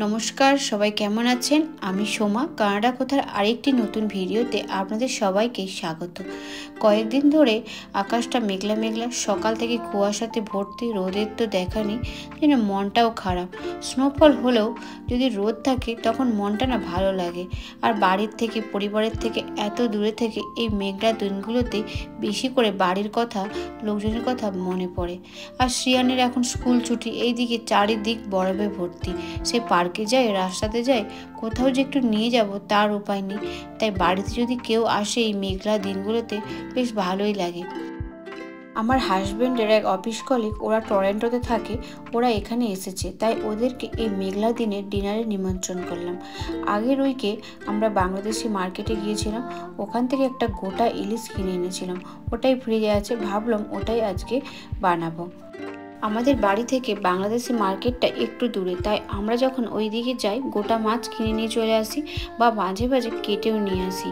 নমস্কার, সবাই কেমন আছেন? আমি সোমা, কানাডা কথার আরেকটি নতুন ভিডিওতে আপনাদের সবাইকে স্বাগত। কয়েকদিন ধরে আকাশটা মেঘলা মেঘলা, সকাল থেকে কুয়াশাতে ভর্তি, রোদের তো দেখা নেই, যেন মনটাও খারাপ। স্নোফল হলেও যদি রোদ থাকে তখন মনটা না ভালো লাগে। আর বাড়ির থেকে, পরিবারের থেকে, এত দূরে থেকে এই মেঘলা দিনগুলোতে বেশি করে বাড়ির কথা, লোকজনের কথা মনে পড়ে। আর শ্রিয়ানের এখন স্কুল ছুটি, এইদিকে চারিদিক বরফে ভর্তি। সে পার্কে যায়, রাস্তাতে যায়, কোথাও যে একটু নিয়ে যাব তার উপায় নেই। তাই বাড়িতে যদি কেউ আসে এই মেঘলা দিনগুলোতে বেশ ভালোই লাগে। আমার হাজব্যান্ডের এক অফিস কলিগ, ওরা টরন্টোতে থাকে, ওরা এখানে এসেছে, তাই ওদেরকে এই মেঘলা দিনে ডিনারে নিমন্ত্রণ করলাম। আগের উইকে আমরা বাংলাদেশি মার্কেটে গিয়েছিলাম, ওখান থেকে একটা গোটা ইলিশ কিনে এনেছিলাম, ওটাই ফ্রিজে আছে, ভাবলাম ওটাই আজকে বানাবো। আমাদের বাড়ি থেকে বাংলাদেশি মার্কেটটা একটু দূরে, তাই আমরা যখন ওই দিকে যাই গোটা মাছ কিনে নিয়ে চলে আসি বা মাঝে মাঝে কেটেও নিয়ে আসি।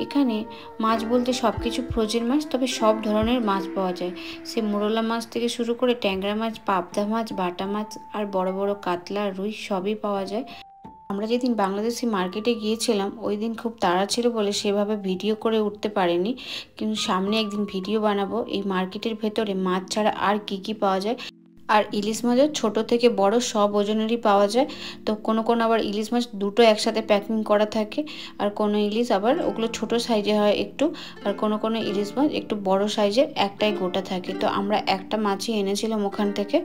এখানে মাছ বলতে সব কিছু ফ্রোজেন মাছ, তবে সব ধরনের মাছ পাওয়া যায়। সে মোরলা মাছ থেকে শুরু করে ট্যাংরা মাছ, পাবদা মাছ, বাটা মাছ আর বড় বড় কাতলা, রুই সবই পাওয়া যায়। আমরা যেদিন বাংলাদেশি মার্কেটে গিয়েছিলাম ওই দিন খুব তাড়া ছিল বলে সেভাবে ভিডিও করে উঠতে পারিনি, কিন্তু সামনে একদিন ভিডিও বানাবো এই মার্কেটের ভেতরে মাছ ছাড়া আর কি পাওয়া যায়। আর ইলিশ মাছও ছোট থেকে বড় সব ওজনেরই পাওয়া যায়। তো কোনো আবার ইলিশ মাছ দুটো একসাথে প্যাকিং করা থাকে, আর কোনো ইলিশ আবার ওগুলো ছোট সাইজে হয় একটু, আর কোনো ইলিশ মাছ একটু বড় সাইজের একটাই গোটা থাকে। তো আমরা একটা মাছই এনেছিলাম ওখান থেকে।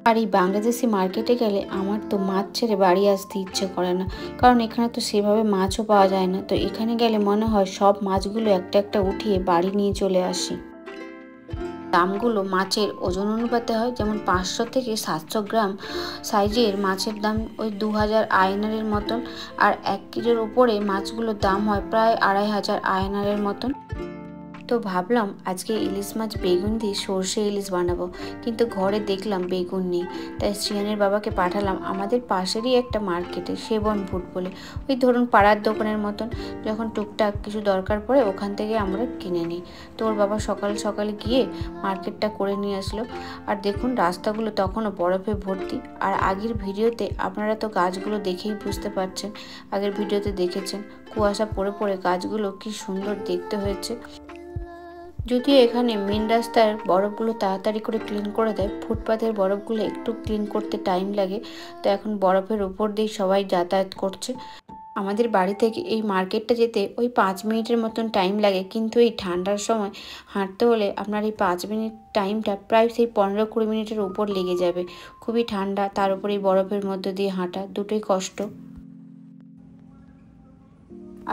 আর এই বাংলাদেশি মার্কেটে গেলে আমার তো মাছ ছেড়ে বাড়ি আসতে ইচ্ছে করে না, কারণ এখানে তো সেভাবে মাছও পাওয়া যায় না। তো এখানে গেলে মনে হয় সব মাছগুলো একটা একটা উঠিয়ে বাড়ি নিয়ে চলে আসি। দামগুলো মাছের ওজন অনুপাতে হয়, যেমন 500 থেকে 700 গ্রাম সাইজের মাছের দাম ওই 2000 আইএনআরের মতন, আর 1 কিলোর উপরে মাছগুলোর দাম হয় প্রায় 2500 আইএনআরের মতন। তো ভাবলাম আজকে ইলিশ মাছ বেগুন দিয়ে সর্ষে ইলিশ বানাবো, কিন্তু ঘরে দেখলাম বেগুন নেই, তাই শ্রিয়ানের বাবাকে পাঠালাম আমাদের পাশেরই একটা মার্কেটে, সেবন ফুড বলে, ওই ধরুন পাড়ার দোকানের মতন, যখন টুকটাক কিছু দরকার পড়ে ওখান থেকে আমরা কিনে নিই। তো ওর বাবা সকাল সকালে গিয়ে মার্কেটটা করে নিয়ে আসলো। আর দেখুন রাস্তাগুলো তখনও বরফে ভর্তি। আর আগের ভিডিওতে আপনারা তো গাছগুলো দেখেই বুঝতে পারছেন, আগের ভিডিওতে দেখেছেন কুয়াশা পড়ে পড়ে গাছগুলো কি সুন্দর দেখতে হয়েছে। যদিও এখানে মেন রাস্তার বরফগুলো তাড়াতাড়ি করে ক্লিন করে দেয়, ফুটপাথের বরফগুলো একটু ক্লিন করতে টাইম লাগে। তো এখন বরফের উপর দিয়ে সবাই যাতায়াত করছে। আমাদের বাড়ি থেকে এই মার্কেটটা যেতে ওই 5 মিনিটের মতন টাইম লাগে, কিন্তু এই ঠান্ডার সময় হাঁটতে হলে আপনার এই 5 মিনিট টাইমটা প্রায় সেই 15-20 মিনিটের উপর লেগে যাবে। খুবই ঠান্ডা, তার উপর এই বরফের মধ্যে দিয়ে হাঁটা, দুটোই কষ্ট।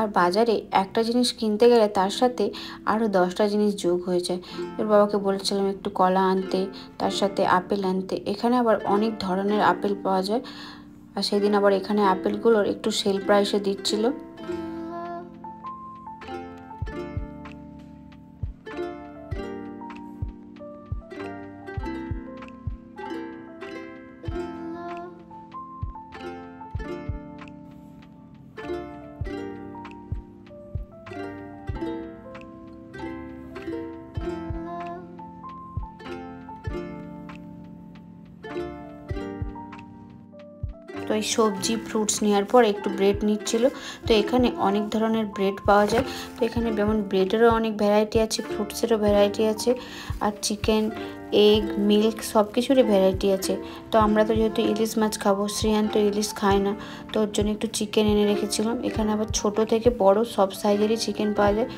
আর বাজারে একটা জিনিস কিনতে গেলে তার সাথে আরও 10টা জিনিস যোগ হয়ে যায়। এর বাবাকে বলেছিলাম একটু কলা আনতে, তার সাথে আপেল আনতে। এখানে আবার অনেক ধরনের আপেল পাওয়া যায়, আর সেদিন আবার এখানে আপেলগুলোর একটু সেল প্রাইসে দিচ্ছিল। তো এই সবজি ফ্রুটস নেওয়ার পর একটু ব্রেড নিচ্ছিল। তো এখানে অনেক ধরনের ব্রেড পাওয়া যায়। তো এখানে যেমন ব্রেডেরও অনেক ভ্যারাইটি আছে, ফ্রুটসেরও ভ্যারাইটি আছে, আর চিকেন, এগ, মিল্ক সব কিছুরই ভ্যারাইটি আছে। তো আমরা তো যেহেতু ইলিশ মাছ খাবো, শ্রিয়ান তো ইলিশ খায় না, তো ওর জন্য একটু চিকেন এনে রেখেছিলাম। এখানে আবার ছোট থেকে বড় সব সাইজেরই চিকেন পাওয়া যায়।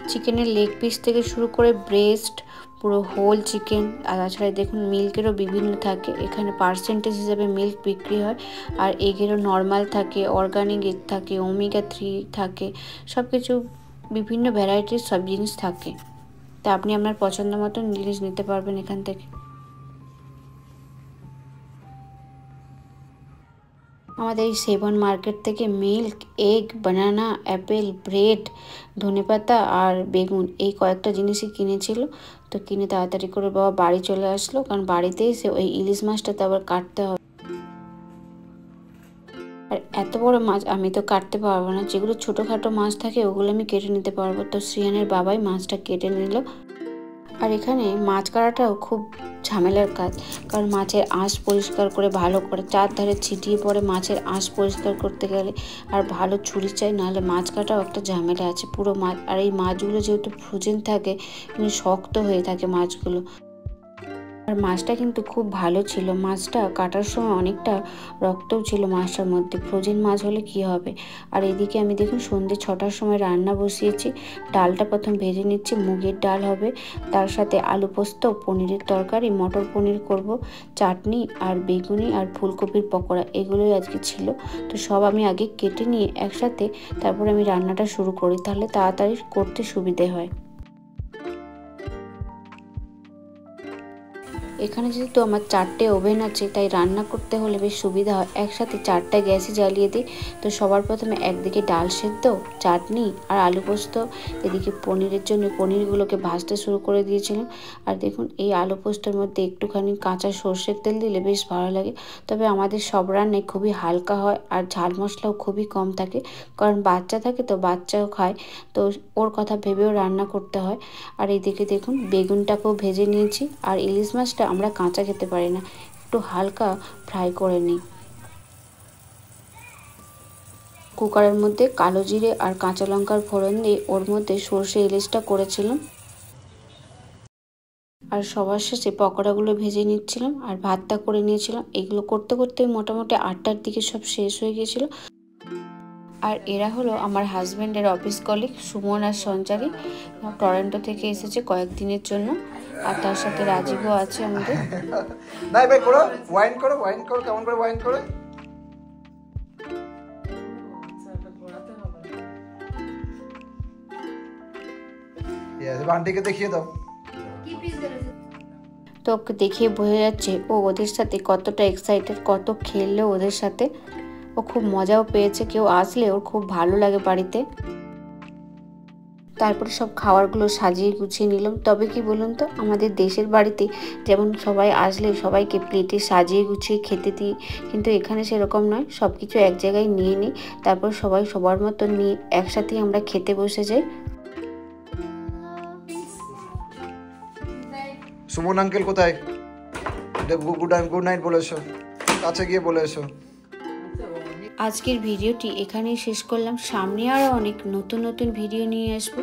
চিকেনের লেগ পিস থেকে শুরু করে ব্রেস্ট, পুরো হোল চিকেন। আর তাছাড়া দেখুন মিল্কেরও বিভিন্ন থাকে, এখানে পার্সেন্টেজ হিসেবে মিল্ক বিক্রি হয়। আর এগেরও নর্মাল থাকে, অর্গানিক এগ থাকে, ওমেগা 3 থাকে, সব কিছু বিভিন্ন ভ্যারাইটির সব জিনিস থাকে। তা আপনি আপনার পছন্দ মতন জিনিস নিতে পারবেন এখান থেকে। আমাদের এই সেবন মার্কেট থেকে মিল্ক, এগ, বানানা, অ্যাপেল, ব্রেড, ধনেপাতা আর বেগুন এই কয়েকটা জিনিসই কিনেছিল। তো কিনে তাড়াতাড়ি করে বাবা বাড়ি চলে আসলো, কারণ বাড়িতে এসে ওই ইলিশ মাছটা তো আবার কাটতে হবে। আর এত বড় মাছ আমি তো কাটতে পারবো না, যেগুলো ছোটোখাটো মাছ থাকে ওগুলো আমি কেটে নিতে পারবো। তো শ্রিয়ানের বাবাই মাছটা কেটে নিল। আর এখানে মাছ কাটাটাও খুব ঝামেলার কাজ, কারণ মাছের আঁশ পরিষ্কার করে ভালো করে চারধারে ছিটিয়ে পড়ে মাছের আঁশ পরিষ্কার করতে গেলে, আর ভালো ছুরি চাই, নাহলে মাছ কাটাও একটা ঝামেলা আছে পুরো মাছ। আর এই মাছগুলো যেহেতু ফ্রোজেন থাকে, শক্ত হয়ে থাকে মাছগুলো। আর মাছটা কিন্তু খুব ভালো ছিল, মাছটা কাটার সময় অনেকটা রক্তও ছিল মাছটার মধ্যে, ফ্রোজেন মাছ হলে কি হবে। আর এদিকে আমি দেখুন সন্ধ্যে 6টার সময় রান্না বসিয়েছি। ডালটা প্রথম ভেজে নিচ্ছি, মুগের ডাল হবে, তার সাথে আলু পোস্ত, পনিরের তরকারি, মটর পনির করব, চাটনি আর বেগুনি আর ফুলকপির পকোড়া, এগুলোই আজকে ছিল। তো সব আমি আগে কেটে নিয়ে একসাথে তারপর আমি রান্নাটা শুরু করি, তাহলে তাড়াতাড়ি করতে সুবিধে হয়। এখানে যেহেতু আমার 4টে ওভেন আছে, তাই রান্না করতে হলে বেশ সুবিধা হয়, একসাথে 4টা গ্যাসই জ্বালিয়ে দিই। তো সবার প্রথমে একদিকে ডাল সেদ্ধ, চাটনি আর আলু পোস্ত, এদিকে পনিরের জন্য পনিরগুলোকে ভাজতে শুরু করে দিয়েছিলাম। আর দেখুন এই আলু পোস্তর মধ্যে একটুখানি কাঁচা সর্ষের তেল দিলে বেশ ভালো লাগে। তবে আমাদের সব রান্নাই খুবই হালকা হয় আর ঝাল মশলাও খুবই কম থাকে, কারণ বাচ্চা থাকে তো বাচ্চাও খায়, তো ওর কথা ভেবেও রান্না করতে হয়। আর এইদিকে দেখুন বেগুনটাকেও ভেজে নিয়েছি। আর ইলিশ মাছটা আমরা কাঁচা খেতে পারি না, একটু হালকা ফ্রাই করে নিই। কুকারের মধ্যে কালো জিরে আর কাঁচা লঙ্কার ফোড়ন দিয়ে ওর মধ্যে সর্ষে ইলিশটা করেছিলাম। আর সবার শেষে পকোড়াগুলো ভেজে নিচ্ছিলাম আর ভাতটা করে নিয়েছিলাম। এগুলো করতে করতে মোটামুটি 8টার দিকে সব শেষ হয়ে গিয়েছিল। আর এরা হলো আমার হাজব্যান্ডের অফিস কলিগ সুমন আর সঞ্চারী, টরন্টো থেকে এসেছে কয়েকদিনের জন্য। আর তার সাথে রাজীবও আছে আমাদের। নাই ভাই করো, ওয়াইন করো, ওয়াইন করো, কেমন করে ওয়াইন করো। আন্টিকে দেখিয়ে দাও। তো ওকে দেখিয়ে বোঝা যাচ্ছে ও ওদের সাথে কতটা এক্সাইটেড, কত খেললো ওদের সাথে, ও খুব মজাও পেয়েছে। কেউ আসলে ওর খুব ভালো লাগে বাড়িতে। তারপরে সব খাবারগুলো সাজিয়ে গুছিয়ে নিলাম। তবে কি বলুন তো, আমাদের দেশের বাড়িতে যেমন সবাই আসলে সবাইকে প্লেটে সাজিয়ে গুছিয়ে খেতে দিই, কিন্তু এখানে সেরকম নয়, সব কিছু এক জায়গায় নিয়ে নিই, তারপর সবাই সবার মতো নিয়ে একসাথেই আমরা খেতে বসে যাই। সুমন আঙ্কেল কোথায়? গুড নাইট বলে এসো, কাছে গিয়ে বলে এসো। আজকের ভিডিওটি এখানেই শেষ করলাম, সামনে আরও অনেক নতুন নতুন ভিডিও নিয়ে আসবো।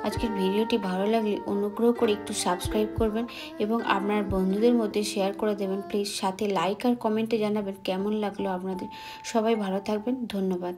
আজকের ভিডিওটি ভালো লাগলে অনুগ্রহ করে একটু সাবস্ক্রাইব করবেন এবং আপনার বন্ধুদের মধ্যে শেয়ার করে দেবেন প্লিজ। সাথে লাইক আর কমেন্টে জানাবেন কেমন লাগলো আপনাদের। সবাই ভালো থাকবেন, ধন্যবাদ।